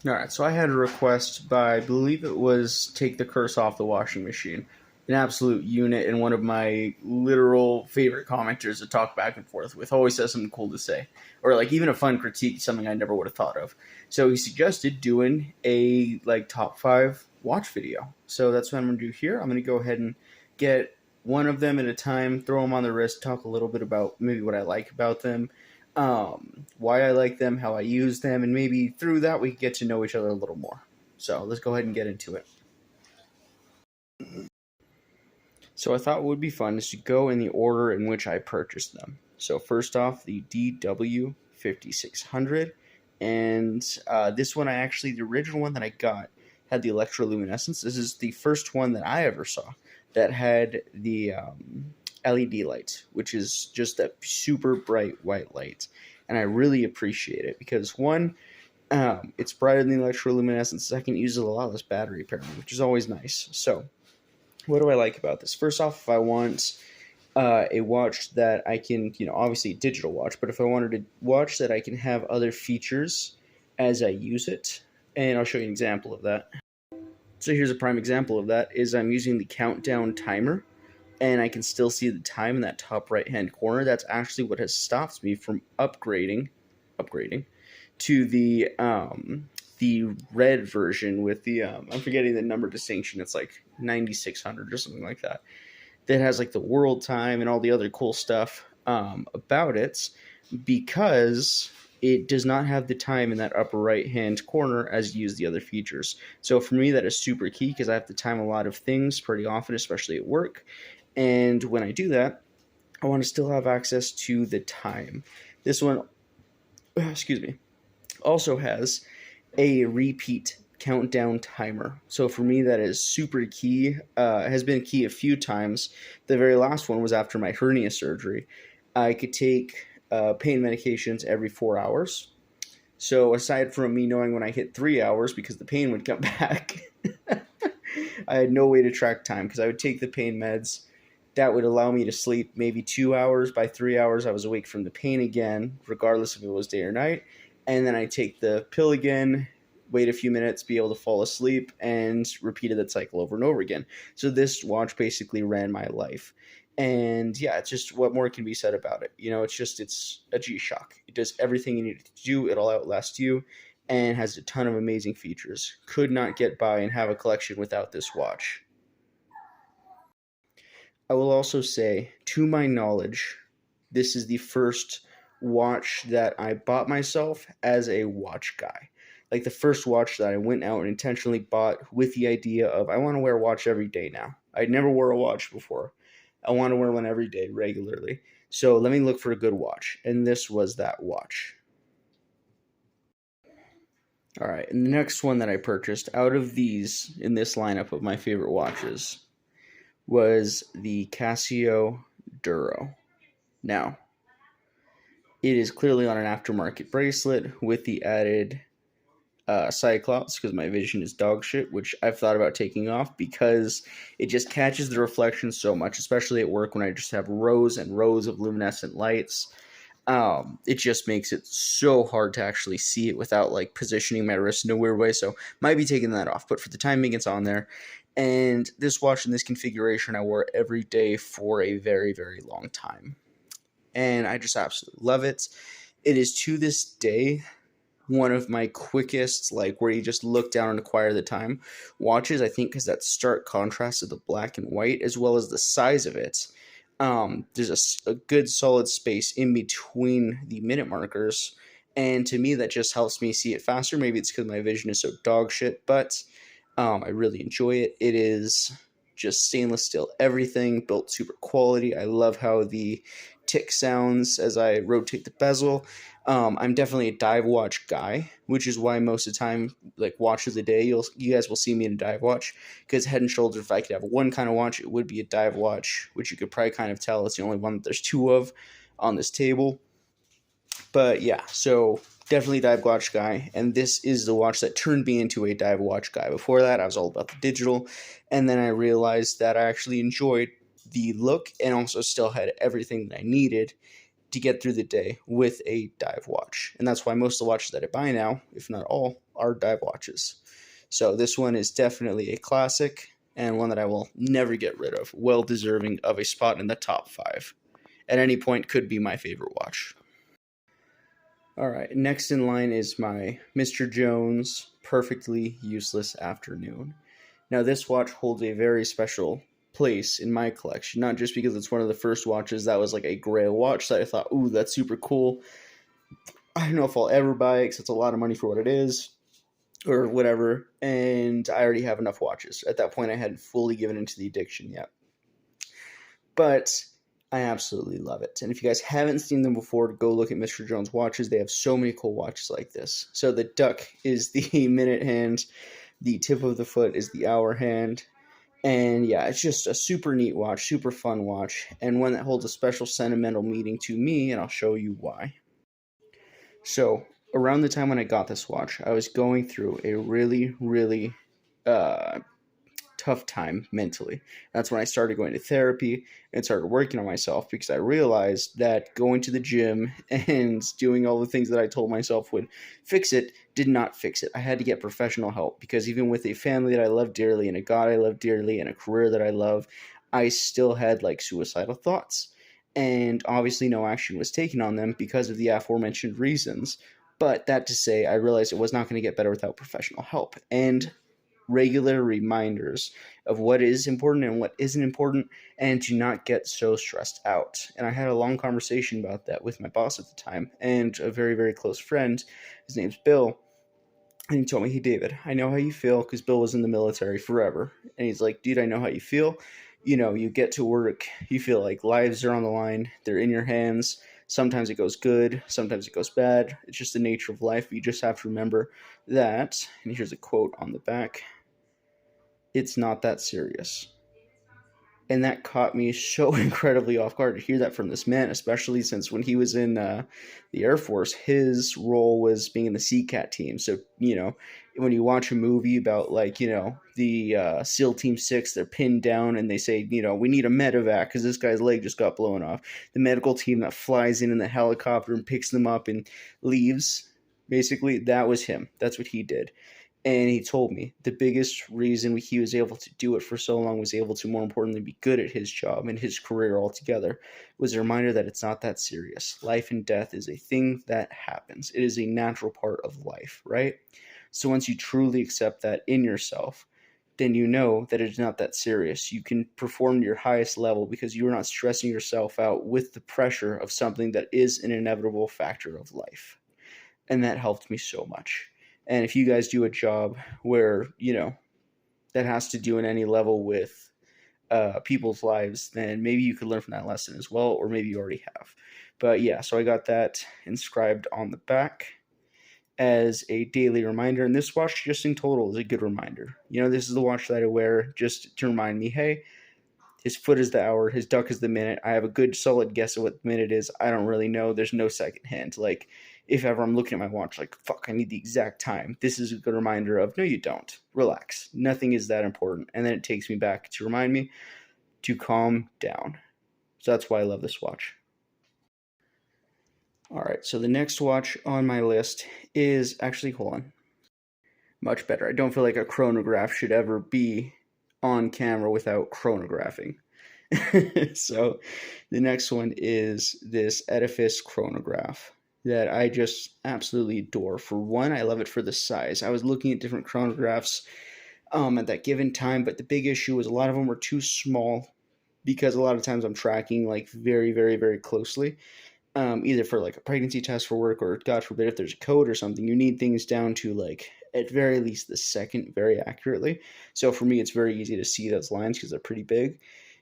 All right, so I had a request by, I believe it was Take the Curse Off the Washing Machine, an absolute unit and one of my literal favorite commenters to talk back and forth with. Always has something cool to say, or like even a fun critique, something I never would have thought of. So he suggested doing a like top 5 watch video. So that's what I'm going to do here. I'm going to go ahead and get one of them at a time, throw them on the wrist, talk a little bit about maybe what I like about them, why I like them, how I use them, and maybe through that we can get to know each other a little more. So let's go ahead and get into it. So I thought what would be fun is to go in the order in which I purchased them. So first off, the DW5600, and this one the original one that I got had the electroluminescence. This is the first one that I ever saw that had the LED light, which is just that super bright white light. And I really appreciate it because one, it's brighter than the electroluminescence. Second, it uses a lot less battery apparently, which is always nice. So what do I like about this? First off, if I want a watch that I can, obviously a digital watch, but if I wanted a watch that I can have other features as I use it, and I'll show you an example of that. So here's a prime example of that, is I'm using the countdown timer, and I can still see the time in that top right-hand corner. That's actually what has stopped me from upgrading to the red version with the, I'm forgetting the number distinction, it's like 9600 or something like that, that has like the world time and all the other cool stuff about it, because it does not have the time in that upper right hand corner as you use the other features. So for me, that is super key because I have to time a lot of things pretty often, especially at work. And when I do that, I want to still have access to the time. This one, also has a repeat countdown timer. So for me, that is super key. Has been key a few times. The very last one was after my hernia surgery. I could take pain medications every 4 hours. So aside from me knowing when I hit 3 hours because the pain would come back, I had no way to track time because I would take the pain meds. That would allow me to sleep maybe 2 hours. By 3 hours, I was awake from the pain again, regardless if it was day or night. And then I take the pill again, wait a few minutes, be able to fall asleep, and repeated that cycle over and over again. So this watch basically ran my life. And yeah, it's just, what more can be said about it? It's a G-Shock. It does everything you need it to do. It'll outlast you and has a ton of amazing features. Could not get by and have a collection without this watch. I will also say, to my knowledge, this is the first watch that I bought myself as a watch guy. Like the first watch that I went out and intentionally bought with the idea of, I want to wear a watch every day now. I never wore a watch before. I want to wear one every day regularly. So let me look for a good watch. And this was that watch. All right, and the next one that I purchased out of these in this lineup of my favorite watches was the Casio Duro. Now, it is clearly on an aftermarket bracelet with the added Cyclops because my vision is dog shit, which I've thought about taking off because it just catches the reflection so much, especially at work when I just have rows and rows of luminescent lights. It just makes it so hard to actually see it without like positioning my wrist in a weird way. So might be taking that off, but for the time being, it's on there. And this watch in this configuration, I wore every day for a very, very long time. And I just absolutely love it. It is to this day one of my quickest, like where you just look down and acquire the time watches, I think, because that stark contrast of the black and white as well as the size of it. There's a good solid space in between the minute markers, and to me that just helps me see it faster. Maybe it's because my vision is so dog shit, but I really enjoy it. It is just stainless steel everything, built super quality. I love how the tick sounds as I rotate the bezel. I'm definitely a dive watch guy, which is why most of the time, like watch of the day, you guys will see me in a dive watch, because Head and Shoulders, if I could have one kind of watch, it would be a dive watch, which you could probably kind of tell it's the only one that there's two of on this table. But yeah, so definitely dive watch guy, and this is the watch that turned me into a dive watch guy. Before that, I was all about the digital, and then I realized that I actually enjoyed the look and also still had everything that I needed to get through the day with a dive watch. And that's why most of the watches that I buy now, if not all, are dive watches. So this one is definitely a classic and one that I will never get rid of. Well deserving of a spot in the top 5. At any point could be my favorite watch. All right, next in line is my Mr. Jones Perfectly Useless Afternoon. Now, this watch holds a very special place in my collection, not just because it's one of the first watches that was like a grail watch that I thought, ooh, that's super cool. I don't know if I'll ever buy it because it's a lot of money for what it is or whatever, and I already have enough watches. At that point, I hadn't fully given into the addiction yet. But I absolutely love it. And if you guys haven't seen them before, go look at Mr. Jones watches. They have so many cool watches like this. So the duck is the minute hand, the tip of the foot is the hour hand. And yeah, it's just a super neat watch, super fun watch, and one that holds a special sentimental meaning to me, and I'll show you why. So around the time when I got this watch, I was going through a really uh, tough time mentally. That's when I started going to therapy and started working on myself because I realized that going to the gym and doing all the things that I told myself would fix it did not fix it. I had to get professional help because even with a family that I love dearly and a God I love dearly and a career that I love, I still had like suicidal thoughts. And obviously no action was taken on them because of the aforementioned reasons. But that to say, I realized it was not going to get better without professional help. And regular reminders of what is important and what isn't important, and to not get so stressed out. And I had a long conversation about that with my boss at the time and a very close friend. His name's Bill. And he told me, hey, David, I know how you feel, because Bill was in the military forever. And he's like, dude, I know how you feel. You know, you get to work, you feel like lives are on the line, they're in your hands. Sometimes it goes good, sometimes it goes bad. It's just the nature of life. You just have to remember that. And here's a quote on the back: it's not that serious. And that caught me so incredibly off guard to hear that from this man, especially since when he was in the Air Force, his role was being in the CCAT team. So, you know, when you watch a movie about, like, you know, the SEAL Team 6, they're pinned down and they say, you know, we need a medevac because this guy's leg just got blown off. The medical team that flies in the helicopter and picks them up and leaves, basically, that was him. That's what he did. And he told me the biggest reason he was able to do it for so long, was able to, more importantly, be good at his job and his career altogether, was a reminder that it's not that serious. Life and death is a thing that happens. It is a natural part of life, right? So once you truly accept that in yourself, then you know that it's not that serious. You can perform to your highest level because you're not stressing yourself out with the pressure of something that is an inevitable factor of life. And that helped me so much. And if you guys do a job where, you know, that has to do in any level with people's lives, then maybe you could learn from that lesson as well, or maybe you already have. But yeah, so I got that inscribed on the back as a daily reminder. And this watch, just in total, is a good reminder. You know, this is the watch that I wear just to remind me, hey, his foot is the hour, his duck is the minute. I have a good solid guess of what the minute is. I don't really know. There's no second hand. Like, if ever I'm looking at my watch, like, fuck, I need the exact time, this is a good reminder of, no, you don't. Relax. Nothing is that important. And then it takes me back to remind me to calm down. So that's why I love this watch. All right, so the next watch on my list is actually, hold on, much better. I don't feel like a chronograph should ever be on camera without chronographing. So the next one is this Edifice Chronograph that I just absolutely adore. For one, I love it for the size. I was looking at different chronographs at that given time, but the big issue was a lot of them were too small because a lot of times I'm tracking like very closely. Either for like a pregnancy test for work, or God forbid if there's a code or something, you need things down to like at very least the second very accurately. So for me, it's very easy to see those lines because they're pretty big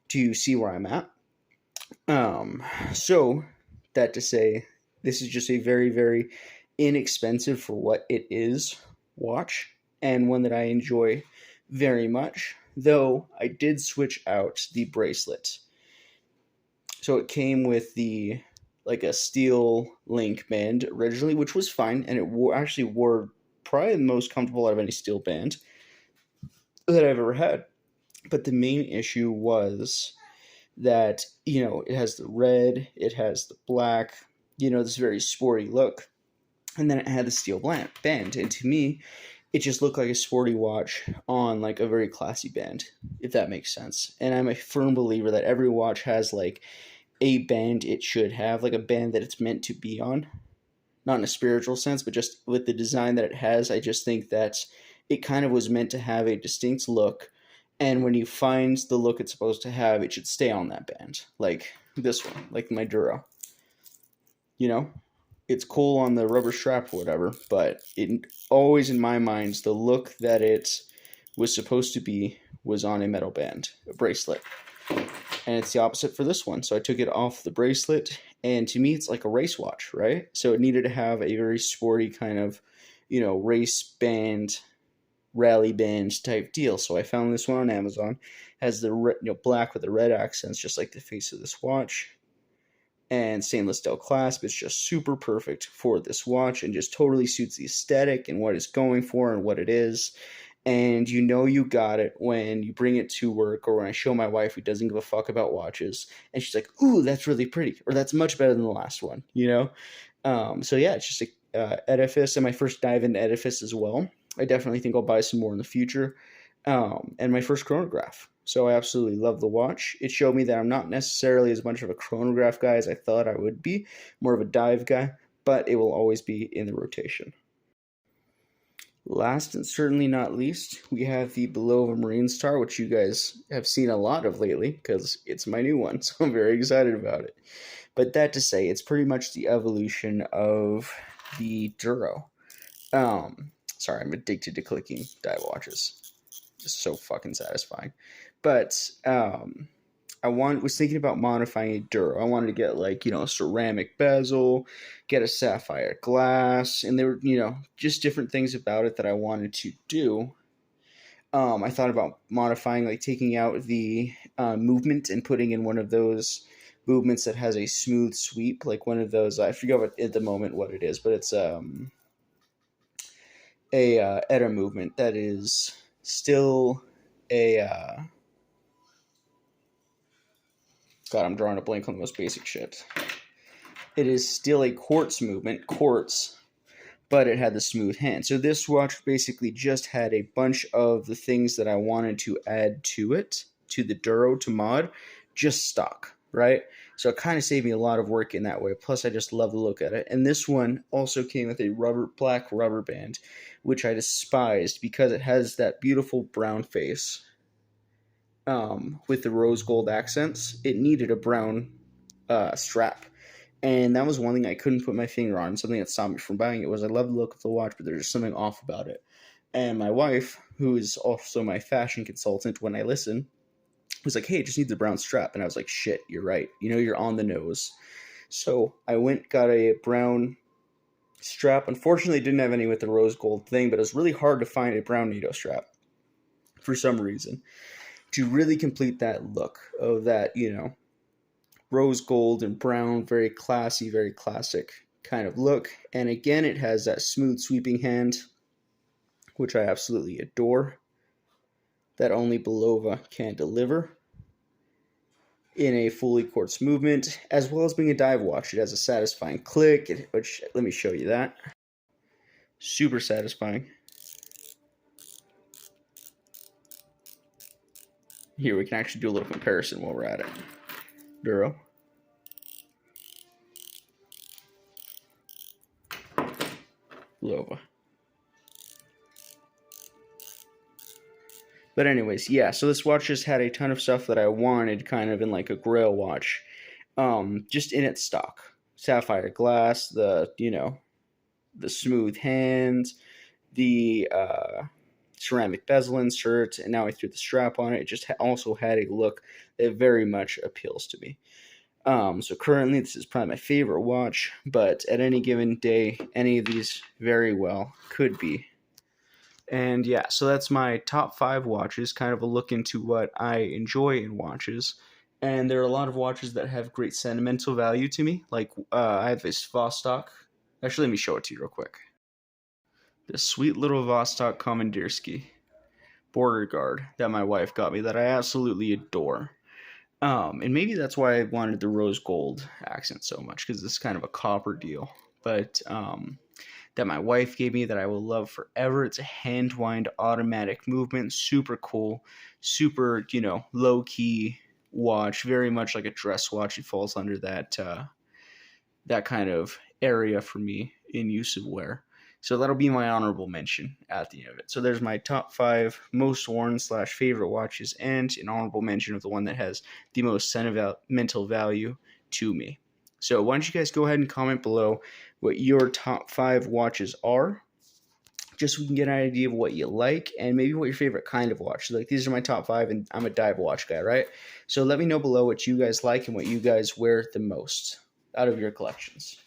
to see where I'm at. So that to say, this is just a very inexpensive for what it is watch, and one that I enjoy very much, though I did switch out the bracelet. So it came with the like a steel link band originally, which was fine, and it actually wore probably the most comfortable out of any steel band that I've ever had. But the main issue was that, it has the red, it has the black, this very sporty look. And then it had the steel band. And to me, it just looked like a sporty watch on like a very classy band, if that makes sense. And I'm a firm believer that every watch has like a band it should have, like a band that it's meant to be on. Not in a spiritual sense, but just with the design that it has, I just think that it kind of was meant to have a distinct look. And when you find the look it's supposed to have, it should stay on that band. Like this one, like my Duro. You know? It's cool on the rubber strap or whatever, but it always in my mind, the look that it was supposed to be was on a metal band, a bracelet. And it's the opposite for this one. So I took it off the bracelet, and to me, it's like a race watch, right? So it needed to have a very sporty kind of, race band, rally band type deal. So I found this one on Amazon. Has the black with the red accents, just like the face of this watch, and stainless steel clasp. It's just super perfect for this watch and just totally suits the aesthetic and what it's going for and what it is. And you got it when you bring it to work, or when I show my wife who doesn't give a fuck about watches, and she's like, "Ooh, that's really pretty," or "That's much better than the last one," So yeah, it's just a Edifice, and my first dive into Edifice as well. I definitely think I'll buy some more in the future. And my first chronograph. So I absolutely love the watch. It showed me that I'm not necessarily as much of a chronograph guy as I thought I would be, more of a dive guy, but it will always be in the rotation. Last and certainly not least, we have the Belova Marine Star, which you guys have seen a lot of lately because it's my new one, so I'm very excited about it. But that to say, it's pretty much the evolution of the Duro. Sorry, I'm addicted to clicking dive watches. Just so fucking satisfying. But was thinking about modifying a Duro. I wanted to get like, a ceramic bezel, get a sapphire glass, and there were, just different things about it that I wanted to do. I thought about modifying, like taking out the movement and putting in one of those movements that has a smooth sweep, like one of those. I forget at the moment what it is, but it's a ETA movement that is still a. God, I'm drawing a blank on the most basic shit. It is still a quartz movement, but it had the smooth hand. So this watch basically just had a bunch of the things that I wanted to add to it, to the Duro, to mod, just stock, right? So it kind of saved me a lot of work in that way. Plus, I just love the look at it. And this one also came with a black rubber band, which I despised because it has that beautiful brown face. With the rose gold accents, it needed a brown strap. And that was one thing I couldn't put my finger on. Something that stopped me from buying it was I love the look of the watch, but there's just something off about it. And my wife, who is also my fashion consultant when I listen, was like, "Hey, it just needs a brown strap." And I was like, "Shit, you're right. You're on the nose." So I got a brown strap. Unfortunately, didn't have any with the rose gold thing, but it was really hard to find a brown NATO strap for some reason to really complete that look of that, rose gold and brown, very classy, very classic kind of look. And again, it has that smooth sweeping hand, which I absolutely adore, that only Belova can deliver in a fully quartz movement, as well as being a dive watch. It has a satisfying click, which, let me show you that. Super satisfying. Here, we can actually do a little comparison while we're at it. Duro. Belova. But anyways, yeah, so this watch just had a ton of stuff that I wanted kind of in like a grail watch. Just in its stock. Sapphire glass, the smooth hands, the ceramic bezel insert, and now I threw the strap on it. It just also had a look that very much appeals to me. So currently this is probably my favorite watch, but at any given day, any of these very well could be. And yeah, so that's my top 5 watches, kind of a look into what I enjoy in watches. And there are a lot of watches that have great sentimental value to me. Like I have this Vostok. Actually, let me show it to you real quick. This sweet little Vostok Commandeersky border guard that my wife got me that I absolutely adore. And maybe that's why I wanted the rose gold accent so much, because it's kind of a copper deal. But that my wife gave me that I will love forever. It's a hand wind automatic movement, super cool, super, low key watch, very much like a dress watch. It falls under that kind of area for me in use of wear. So that'll be my honorable mention at the end of it. So there's my top 5 most worn / favorite watches, and an honorable mention of the one that has the most sentimental value to me. So why don't you guys go ahead and comment below what your top 5 watches are, just so we can get an idea of what you like and maybe what your favorite kind of watch. Like, these are my top 5, and I'm a dive watch guy, right? So let me know below what you guys like and what you guys wear the most out of your collections.